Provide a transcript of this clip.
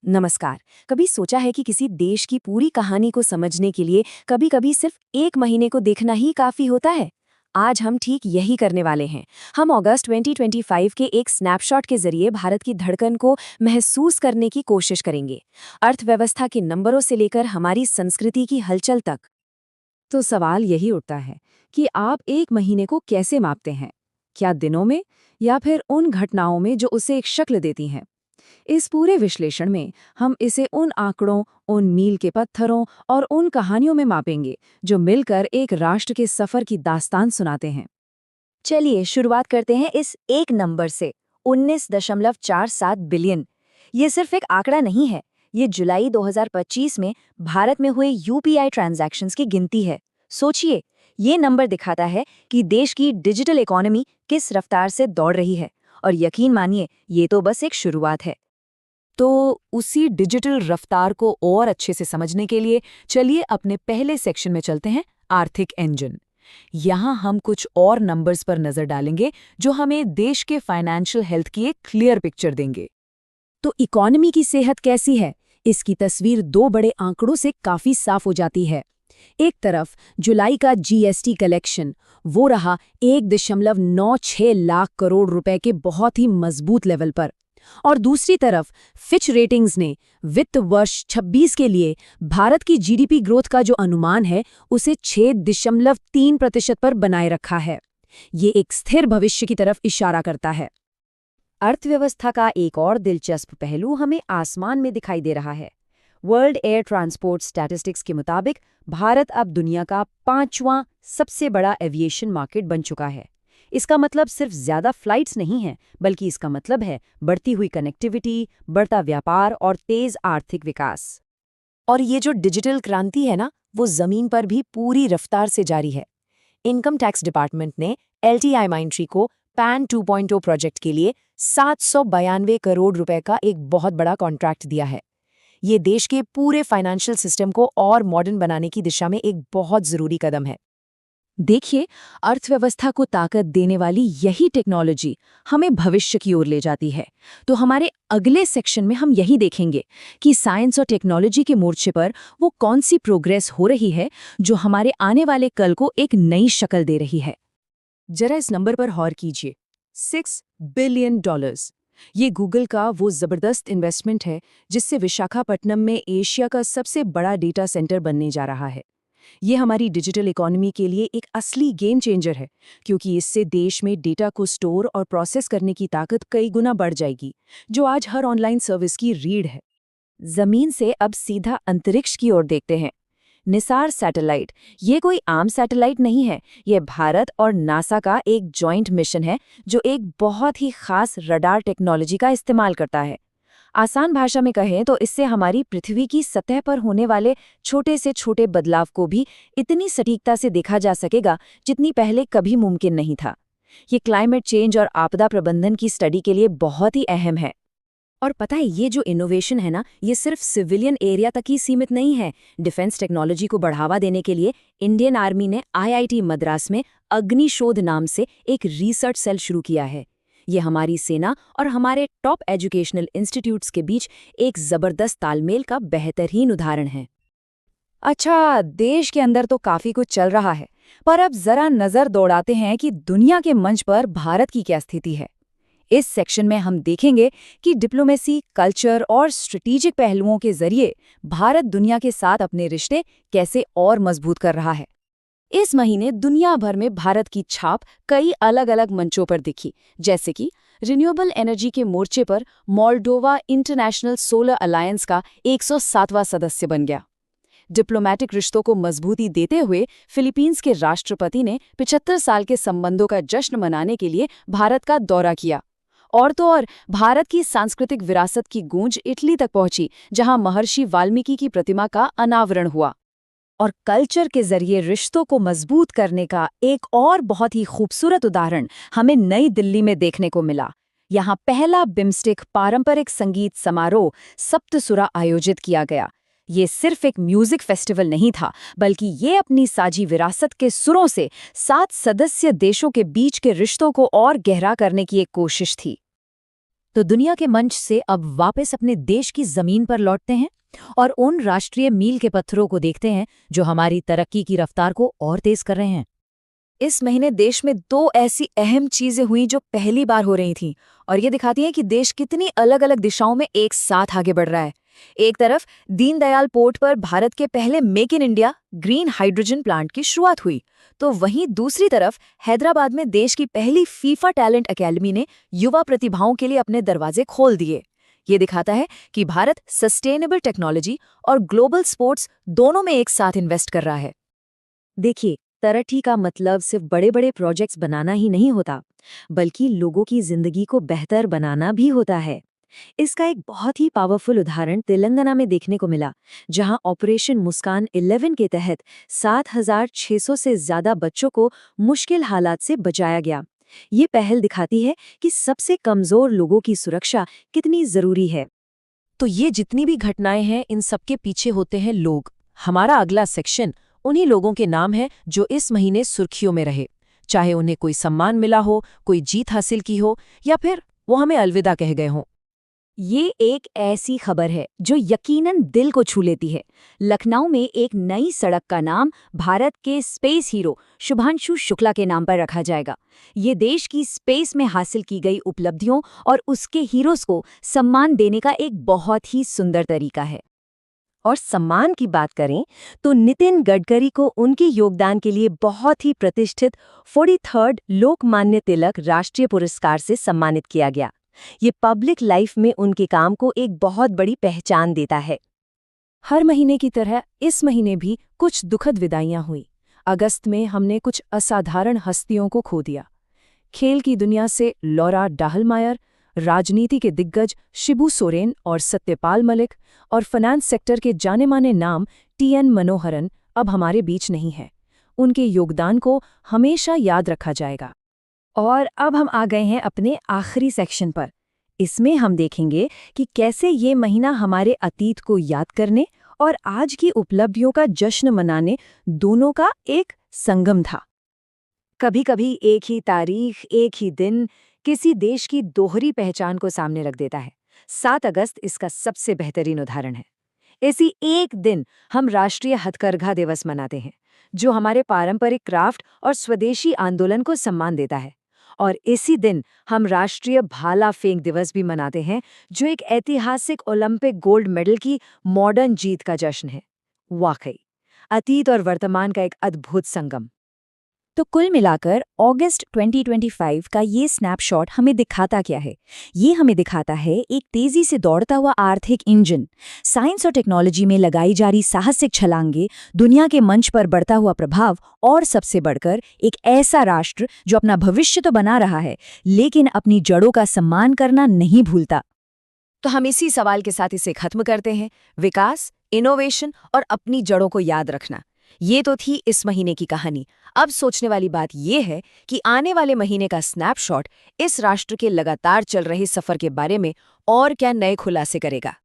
नमस्कार। कभी सोचा है कि किसी देश की पूरी कहानी को समझने के लिए कभी-कभी सिर्फ एक महीने को देखना ही काफी होता है? आज हम ठीक यही करने वाले हैं। हम अगस्त 2025 के एक स्नैपशॉट के जरिए भारत की धड़कन को महसूस करने की कोशिश करेंगे, अर्थव्यवस्था के नंबरों से लेकर हमारी संस्कृति की हलचल तक। तो सवाल यही उठता है कि आप एक महीने को कैसे मापते हैं? क्या दिनों में या फिर उन घटनाओं में जो उसे एक शक्ल देती हैं? इस पूरे विश्लेषण में हम इसे उन आंकड़ों, उन मील के पत्थरों और उन कहानियों में मापेंगे जो मिलकर एक राष्ट्र के सफर की दास्तान सुनाते हैं। चलिए शुरुआत करते हैं इस एक नंबर से, 19.47 बिलियन। ये सिर्फ एक आंकड़ा नहीं है, ये जुलाई 2025 में भारत में हुए यूपीआई ट्रांजैक्शंस की गिनती है। सोचिए, ये नंबर दिखाता है कि देश की डिजिटल इकोनॉमी किस रफ्तार से दौड़ रही है। और यकीन मानिए, ये तो बस एक शुरुआत है। तो उसी डिजिटल रफ्तार को और अच्छे से समझने के लिए चलिए अपने पहले सेक्शन में चलते हैं, आर्थिक इंजन। यहाँ हम कुछ और नंबर्स पर नजर डालेंगे जो हमें देश के फाइनेंशियल हेल्थ की एक क्लियर पिक्चर देंगे। तो इकोनॉमी की सेहत कैसी है, इसकी तस्वीर दो बड़े आंकड़ों से काफी साफ हो जाती है। एक तरफ जुलाई का जीएसटी कलेक्शन, वो रहा 1.96 लाख करोड़ रुपए के बहुत ही मजबूत लेवल पर। और दूसरी तरफ फिच रेटिंग्स ने वित्त वर्ष 26 के लिए भारत की जीडीपी ग्रोथ का जो अनुमान है उसे 6.3% पर बनाए रखा है। ये एक स्थिर भविष्य की तरफ इशारा करता है। अर्थव्यवस्था का एक और दिलचस्प पहलू हमें आसमान में दिखाई दे रहा है। वर्ल्ड एयर ट्रांसपोर्ट स्टैटिस्टिक्स के मुताबिक भारत अब दुनिया का 5वां सबसे बड़ा एविएशन मार्केट बन चुका है। इसका मतलब सिर्फ ज्यादा फ्लाइट्स नहीं है, बल्कि इसका मतलब है बढ़ती हुई कनेक्टिविटी, बढ़ता व्यापार और तेज आर्थिक विकास। और ये जो डिजिटल क्रांति है ना, वो जमीन पर भी पूरी रफ्तार से जारी है। इनकम टैक्स डिपार्टमेंट ने एलटीआई माइंट्री को पैन 2.0 प्रोजेक्ट के लिए 792 करोड़ रुपए का एक बहुत बड़ा कॉन्ट्रैक्ट दिया है। ये देश के पूरे फाइनेंशियल सिस्टम को और मॉडर्न बनाने की दिशा में एक बहुत जरूरी कदम है। देखिए, अर्थव्यवस्था को ताकत देने वाली यही टेक्नोलॉजी हमें भविष्य की ओर ले जाती है। तो हमारे अगले सेक्शन में हम यही देखेंगे कि साइंस और टेक्नोलॉजी के मोर्चे पर वो कौन सी प्रोग्रेस हो रही है जो हमारे आने वाले कल को एक नई शक्ल दे रही है। जरा इस नंबर पर गौर कीजिए, $6 बिलियन। ये गूगल का वो जबरदस्त इन्वेस्टमेंट है जिससे विशाखापट्टनम में एशिया का सबसे बड़ा डेटा सेंटर बनने जा रहा है। ये हमारी डिजिटल इकोनॉमी के लिए एक असली गेम चेंजर है, क्योंकि इससे देश में डेटा को स्टोर और प्रोसेस करने की ताकत कई गुना बढ़ जाएगी, जो आज हर ऑनलाइन सर्विस की रीढ़ है। जमीन से अब सीधा अंतरिक्ष की ओर देखते हैं। निसार सैटेलाइट, ये कोई आम सैटेलाइट नहीं है, ये भारत और नासा का एक जॉइंट मिशन है जो एक बहुत ही खास रडार टेक्नोलॉजी का इस्तेमाल करता है। आसान भाषा में कहें तो इससे हमारी पृथ्वी की सतह पर होने वाले छोटे से छोटे बदलाव को भी इतनी सटीकता से देखा जा सकेगा जितनी पहले कभी मुमकिन नहीं था। ये क्लाइमेट चेंज और आपदा प्रबंधन की स्टडी के लिए बहुत ही अहम है। और पता है, ये जो इनोवेशन है ना, ये सिर्फ सिविलियन एरिया तक ही सीमित नहीं है। डिफेंस टेक्नोलॉजी को बढ़ावा देने के लिए इंडियन आर्मी ने आईआईटी मद्रास में अग्निशोध नाम से एक रिसर्च सेल शुरू किया है। ये हमारी सेना और हमारे टॉप एजुकेशनल इंस्टीट्यूट्स के बीच एक जबरदस्त तालमेल का बेहतरीन उदाहरण है। अच्छा, देश के अंदर तो काफी कुछ चल रहा है, पर अब जरा नजर दौड़ाते हैं कि दुनिया के मंच पर भारत की क्या स्थिति है। इस सेक्शन में हम देखेंगे कि डिप्लोमेसी, कल्चर और स्ट्रेटेजिक पहलुओं के जरिए भारत दुनिया के साथ अपने रिश्ते कैसे और मजबूत कर रहा है। इस महीने दुनिया भर में भारत की छाप कई अलग अलग मंचों पर दिखी, जैसे कि रिन्यूएबल एनर्जी के मोर्चे पर मोल्डोवा इंटरनेशनल सोलर अलायंस का 107वां सदस्य बन गया। डिप्लोमैटिक रिश्तों को मजबूती देते हुए फिलीपींस के राष्ट्रपति ने 75 साल के संबंधों का जश्न मनाने के लिए भारत का दौरा किया। और तो और भारत की सांस्कृतिक विरासत की गूंज इटली तक पहुंची, जहां महर्षि वाल्मीकि की प्रतिमा का अनावरण हुआ। और कल्चर के जरिए रिश्तों को मजबूत करने का एक और बहुत ही खूबसूरत उदाहरण हमें नई दिल्ली में देखने को मिला। यहाँ पहला बिम्स्टेक पारंपरिक संगीत समारोह सप्तसुरा आयोजित किया गया। ये सिर्फ एक म्यूजिक फेस्टिवल नहीं था, बल्कि ये अपनी साझी विरासत के सुरों से 7 सदस्य देशों के बीच के रिश्तों को और गहरा करने की एक कोशिश थी। तो दुनिया के मंच से अब वापस अपने देश की जमीन पर लौटते हैं और उन राष्ट्रीय मील के पत्थरों को देखते हैं जो हमारी तरक्की की रफ्तार को और तेज कर रहे हैं। इस महीने देश में 2 ऐसी अहम चीजें हुई जो पहली बार हो रही थीं और ये दिखाती हैं कि देश कितनी अलग-अलग दिशाओं में एक साथ आगे बढ़ रहा है। एक तरफ दीनदयाल पोर्ट पर भारत के पहले make in India green hydrogen plant की शुरुआत हुई, तो वहीं दूसरी तरफ हैदराबाद में देश की पहली फीफा टैलेंट अकेडमी ने युवा प्रतिभाओं के लिए अपने दरवाजे खोल दिए। ये दिखाता है कि भारत सस्टेनेबल टेक्नोलॉजी और ग्लोबल स्पोर्ट्स दोनों में एक साथ इन्वेस्ट कर रहा है। देखिए, तरक्की का मतलब सिर्फ बड़े-बड़े प्रोजेक्ट्स बनाना ही नहीं होता, बल्कि लोगों की जिंदगी को बेहतर बनाना भी होता है। इसका एक बहुत ही पावरफुल उदाहरण तेलंगाना में देखने को मिला, जहां ऑपरेशन मुस्कान 11 के तहत 7,600 से ज्यादा बच्चों को मुश्किल हालात से बचाया गया। ये पहल दिखाती है कि सबसे कमजोर लोगों की सुरक्षा कितनी जरूरी है। तो ये जितनी भी घटनाएं हैं, इन सबके पीछे होते हैं लोग। हमारा अगला सेक्शन उन्हीं लोगों के नाम है जो इस महीने सुर्खियों में रहे, चाहे उन्हें कोई सम्मान मिला हो, कोई जीत हासिल की हो, या फिर वो हमें अलविदा कह गए हों। ये एक ऐसी खबर है जो यकीनन दिल को छू लेती है। लखनऊ में एक नई सड़क का नाम भारत के स्पेस हीरो शुभांशु शुक्ला के नाम पर रखा जाएगा। ये देश की स्पेस में हासिल की गई उपलब्धियों और उसके हीरोज को सम्मान देने का एक बहुत ही सुंदर तरीका है। और सम्मान की बात करें तो नितिन गडकरी को उनके योगदान के लिए बहुत ही प्रतिष्ठित 43rd लोकमान्य तिलक राष्ट्रीय पुरस्कार से सम्मानित किया गया। ये पब्लिक लाइफ में उनके काम को एक बहुत बड़ी पहचान देता है। हर महीने की तरह इस महीने भी कुछ दुखद विदाइयां हुई। अगस्त में हमने कुछ असाधारण हस्तियों को खो दिया। खेल की दुनिया से लॉरा डाहलमायर, राजनीति के दिग्गज शिबू सोरेन और सत्यपाल मलिक, और फाइनेंस सेक्टर के जाने-माने नाम टीएन मनोहरन अब हमारे बीच नहीं है। उनके योगदान को हमेशा याद रखा जाएगा। और अब हम आ गए हैं अपने आखिरी सेक्शन पर। इसमें हम देखेंगे कि कैसे ये महीना हमारे अतीत को याद करने और आज की उपलब्धियों का जश्न मनाने दोनों का एक संगम था। कभी-कभी एक ही तारीख, एक ही दिन किसी देश की दोहरी पहचान को सामने रख देता है। 7 अगस्त इसका सबसे बेहतरीन उदाहरण है। इसी एक दिन हम राष्ट्रीय हथकरघा दिवस मनाते हैं, जो हमारे पारंपरिक क्राफ्ट और स्वदेशी आंदोलन को सम्मान देता है। और इसी दिन हम राष्ट्रीय भाला फेंक दिवस भी मनाते हैं, जो एक ऐतिहासिक ओलंपिक गोल्ड मेडल की मॉडर्न जीत का जश्न है। वाकई अतीत और वर्तमान का एक अद्भुत संगम। तो कुल मिलाकर अगस्त 2025 का ये स्नैपशॉट हमें दिखाता क्या है? ये हमें दिखाता है एक तेजी से दौड़ता हुआ आर्थिक इंजन, साइंस और टेक्नोलॉजी में लगाई जा रही साहसिक छलांगे, दुनिया के मंच पर बढ़ता हुआ प्रभाव, और सबसे बढ़कर एक ऐसा राष्ट्र जो अपना भविष्य तो बना रहा है, लेकिन अपनी जड़ों का सम्मान करना नहीं भूलता। तो हम इसी सवाल के साथ इसे खत्म करते हैं। विकास, इनोवेशन और अपनी जड़ों को याद रखना, ये तो थी इस महीने की कहानी। अब सोचने वाली बात ये है कि आने वाले महीने का स्नैपशॉट इस राष्ट्र के लगातार चल रहे सफर के बारे में और क्या नए खुलासे करेगा।